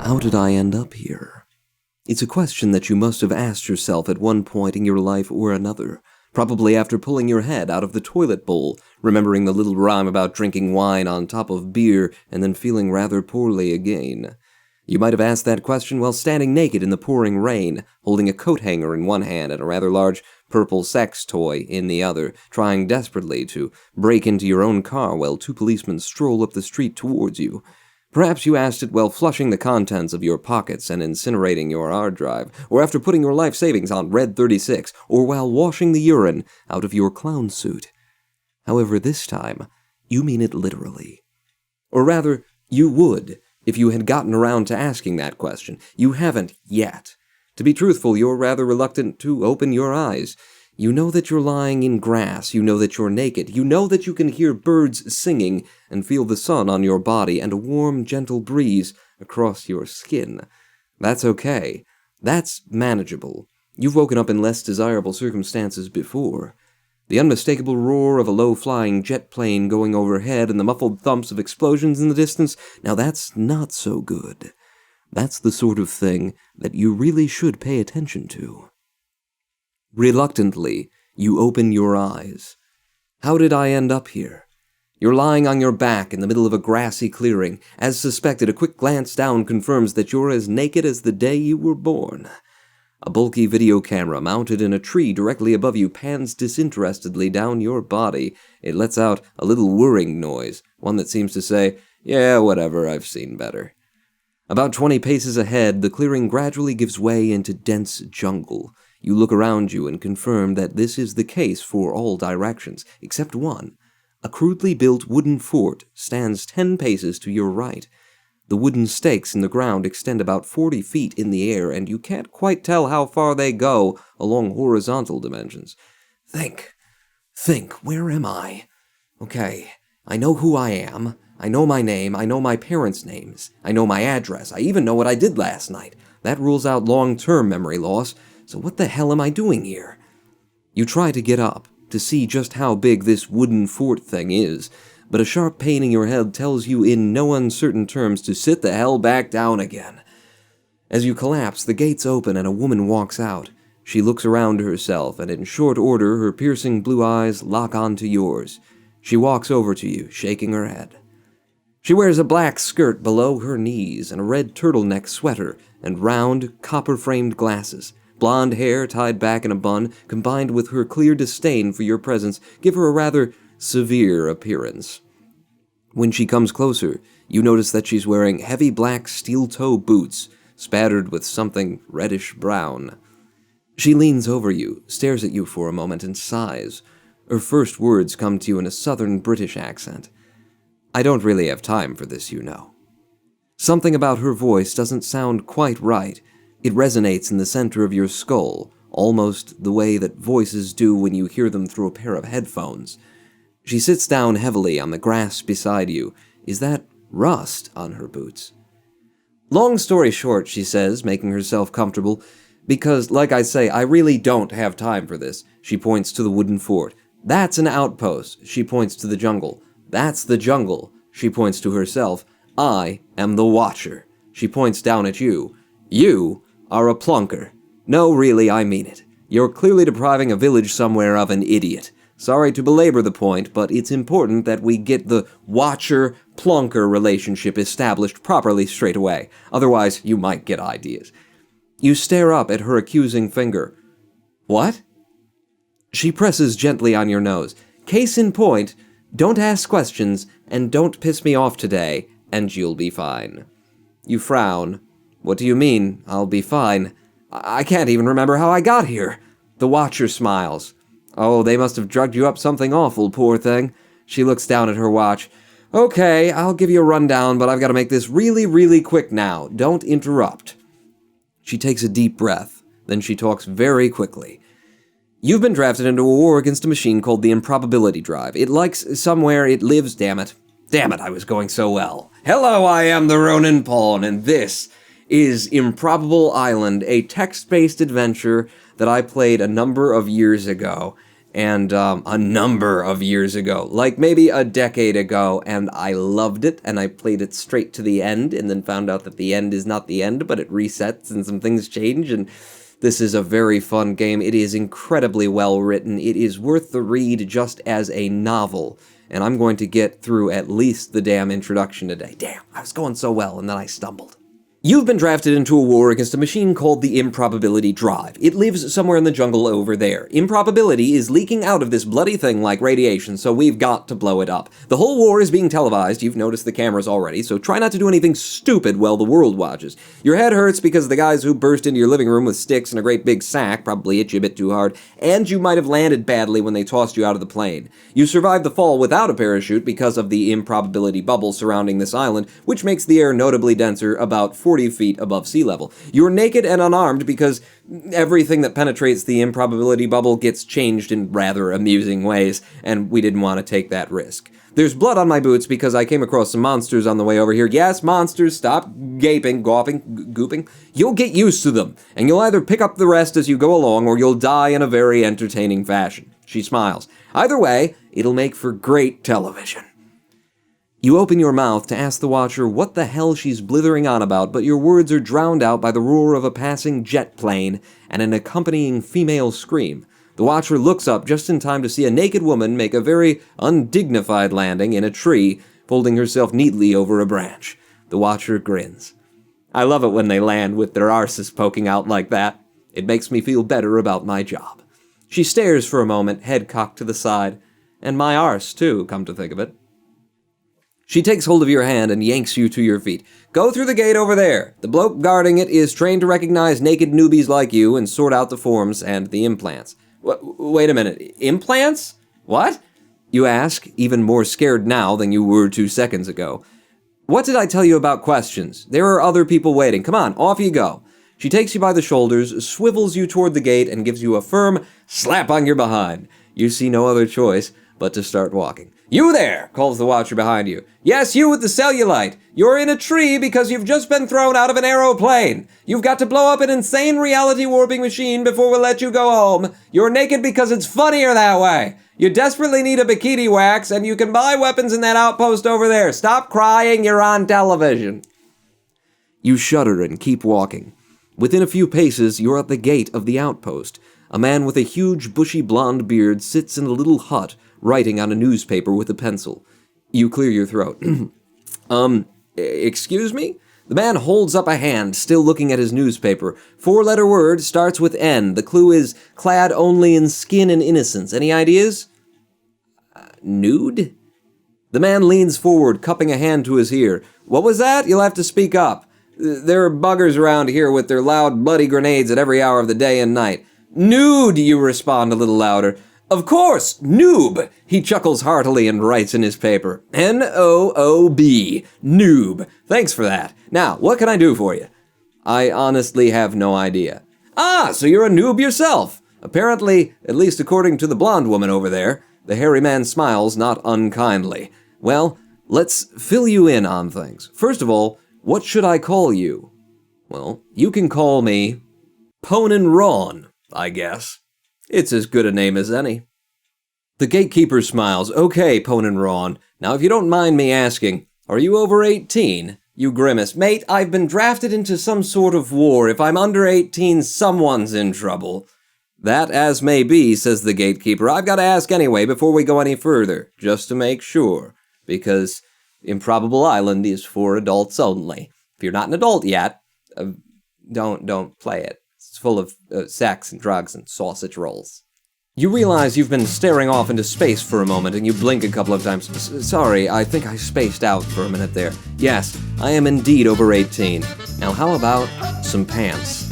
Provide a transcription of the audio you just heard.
How did I end up here? It's a question that you must have asked yourself at one point in your life or another, probably after pulling your head out of the toilet bowl, remembering the little rhyme about drinking wine on top of beer and then feeling rather poorly again. You might have asked that question while standing naked in the pouring rain, holding a coat hanger in one hand and a rather large purple sex toy in the other, trying desperately to break into your own car while two policemen stroll up the street towards you. Perhaps you asked it while flushing the contents of your pockets and incinerating your hard drive, or after putting your life savings on Red 36, or while washing the urine out of your clown suit. However, this time, you mean it literally. Or rather, you would, if you had gotten around to asking that question. You haven't yet. To be truthful, you're rather reluctant to open your eyes. You know that you're lying in grass, you know that you're naked, you know that you can hear birds singing and feel the sun on your body and a warm, gentle breeze across your skin. That's okay. That's manageable. You've woken up in less desirable circumstances before. The unmistakable roar of a low-flying jet plane going overhead and the muffled thumps of explosions in the distance, now that's not so good. That's the sort of thing that you really should pay attention to. Reluctantly, you open your eyes. How did I end up here? You're lying on your back in the middle of a grassy clearing. As suspected, a quick glance down confirms that you're as naked as the day you were born. A bulky video camera mounted in a tree directly above you pans disinterestedly down your body. It lets out a little whirring noise, one that seems to say, "Yeah, whatever, I've seen better." About 20 paces ahead, the clearing gradually gives way into dense jungle. You look around you and confirm that this is the case for all directions, except one. A crudely built wooden fort stands 10 paces to your right. The wooden stakes in the ground extend about 40 feet in the air, and you can't quite tell how far they go along horizontal dimensions. Think, where am I? Okay, I know who I am. I know my name. I know my parents' names. I know my address. I even know what I did last night. That rules out long-term memory loss. So what the hell am I doing here? You try to get up, to see just how big this wooden fort thing is, but a sharp pain in your head tells you in no uncertain terms to sit the hell back down again. As you collapse, the gates open and a woman walks out. She looks around herself, and in short order her piercing blue eyes lock onto yours. She walks over to you, shaking her head. She wears a black skirt below her knees and a red turtleneck sweater and round, copper-framed glasses. Blonde hair tied back in a bun, combined with her clear disdain for your presence, give her a rather severe appearance. When she comes closer, you notice that she's wearing heavy black steel-toe boots, spattered with something reddish-brown. She leans over you, stares at you for a moment, and sighs. Her first words come to you in a southern British accent. I don't really have time for this, you know. Something about her voice doesn't sound quite right. It resonates in the center of your skull, almost the way that voices do when you hear them through a pair of headphones. She sits down heavily on the grass beside you. Is that rust on her boots? Long story short, she says, making herself comfortable, because, like I say, I really don't have time for this. She points to the wooden fort. That's an outpost. She points to the jungle. That's the jungle. She points to herself. I am the Watcher. She points down at you. You are a plunker. No, really, I mean it. You're clearly depriving a village somewhere of an idiot. Sorry to belabor the point, but it's important that we get the Watcher-plunker relationship established properly straight away. Otherwise, you might get ideas. You stare up at her accusing finger. What? She presses gently on your nose. Case in point, don't ask questions, and don't piss me off today, and you'll be fine. You frown. What do you mean, I'll be fine? I can't even remember how I got here. The Watcher smiles. Oh, they must have drugged you up something awful, poor thing. She looks down at her watch. Okay, I'll give you a rundown, but I've got to make this really, really quick now. Don't interrupt. She takes a deep breath. Then she talks very quickly. You've been drafted into a war against a machine called the Improbability Drive. It likes somewhere, it lives, damn it. Damn it, I was going so well. Hello, I am the Ronin Pawn, and this is Improbable Island, a text-based adventure that I played a number of years ago. and a number of years ago, like maybe a decade ago, and I loved it, and I played it straight to the end, and then found out that the end is not the end, but it resets, and some things change, and this is a very fun game. It is incredibly well written. It is worth the read just as a novel, and I'm going to get through at least the damn introduction today. Damn, I was going so well, and then I stumbled. You've been drafted into a war against a machine called the Improbability Drive. It lives somewhere in the jungle over there. Improbability is leaking out of this bloody thing like radiation, so we've got to blow it up. The whole war is being televised. You've noticed the cameras already, so try not to do anything stupid while the world watches. Your head hurts because the guys who burst into your living room with sticks and a great big sack probably hit you a bit too hard, and you might have landed badly when they tossed you out of the plane. You survived the fall without a parachute because of the improbability bubble surrounding this island, which makes the air notably denser, about 40 feet above sea level. You're naked and unarmed because everything that penetrates the improbability bubble gets changed in rather amusing ways, and we didn't want to take that risk. There's blood on my boots because I came across some monsters on the way over here. Yes, monsters, stop gaping, gawping, gooping. You'll get used to them, and you'll either pick up the rest as you go along, or you'll die in a very entertaining fashion. She smiles. Either way, it'll make for great television. You open your mouth to ask the watcher what the hell she's blithering on about, but your words are drowned out by the roar of a passing jet plane and an accompanying female scream. The watcher looks up just in time to see a naked woman make a very undignified landing in a tree, folding herself neatly over a branch. The watcher grins. I love it when they land with their arses poking out like that. It makes me feel better about my job. She stares for a moment, head cocked to the side. And my arse, too, come to think of it. She takes hold of your hand and yanks you to your feet. Go through the gate over there. The bloke guarding it is trained to recognize naked newbies like you and sort out the forms and the implants. Wait a minute. Implants? What? You ask, even more scared now than you were 2 seconds ago. What did I tell you about questions? There are other people waiting. Come on, off you go. She takes you by the shoulders, swivels you toward the gate, and gives you a firm slap on your behind. You see no other choice but to start walking. You there, calls the watcher behind you. Yes, you with the cellulite. You're in a tree because you've just been thrown out of an aeroplane. You've got to blow up an insane reality warping machine before we'll let you go home. You're naked because it's funnier that way. You desperately need a bikini wax, and you can buy weapons in that outpost over there. Stop crying, you're on television. You shudder and keep walking. Within a few paces, you're at the gate of the outpost. A man with a huge, bushy blonde beard sits in a little hut, writing on a newspaper with a pencil. You clear your throat. Excuse me? The man holds up a hand, still looking at his newspaper. 4-letter word, starts with N. The clue is clad only in skin and innocence. Any ideas? Nude? The man leans forward, cupping a hand to his ear. What was that? You'll have to speak up. There are buggers around here with their loud, bloody grenades at every hour of the day and night. Nude, you respond a little louder. Of course, noob! He chuckles heartily and writes in his paper. N-O-O-B. Noob. Thanks for that. Now, what can I do for you? I honestly have no idea. Ah, so you're a noob yourself. Apparently, at least according to the blonde woman over there. The hairy man smiles not unkindly. Well, let's fill you in on things. First of all, what should I call you? Well, you can call me Ponin Ron, I guess. It's as good a name as any. The gatekeeper smiles. Okay, Ponin Ron. Now, if you don't mind me asking, are you over 18? You grimace. Mate, I've been drafted into some sort of war. If I'm under 18, someone's in trouble. That as may be, says the gatekeeper. I've got to ask anyway before we go any further, just to make sure. Because Improbable Island is for adults only. If you're not an adult yet, don't play it. It's full of sex and drugs and sausage rolls. You realize you've been staring off into space for a moment, and you blink a couple of times. Sorry, I think I spaced out for a minute there. Yes, I am indeed over 18. Now how about some pants?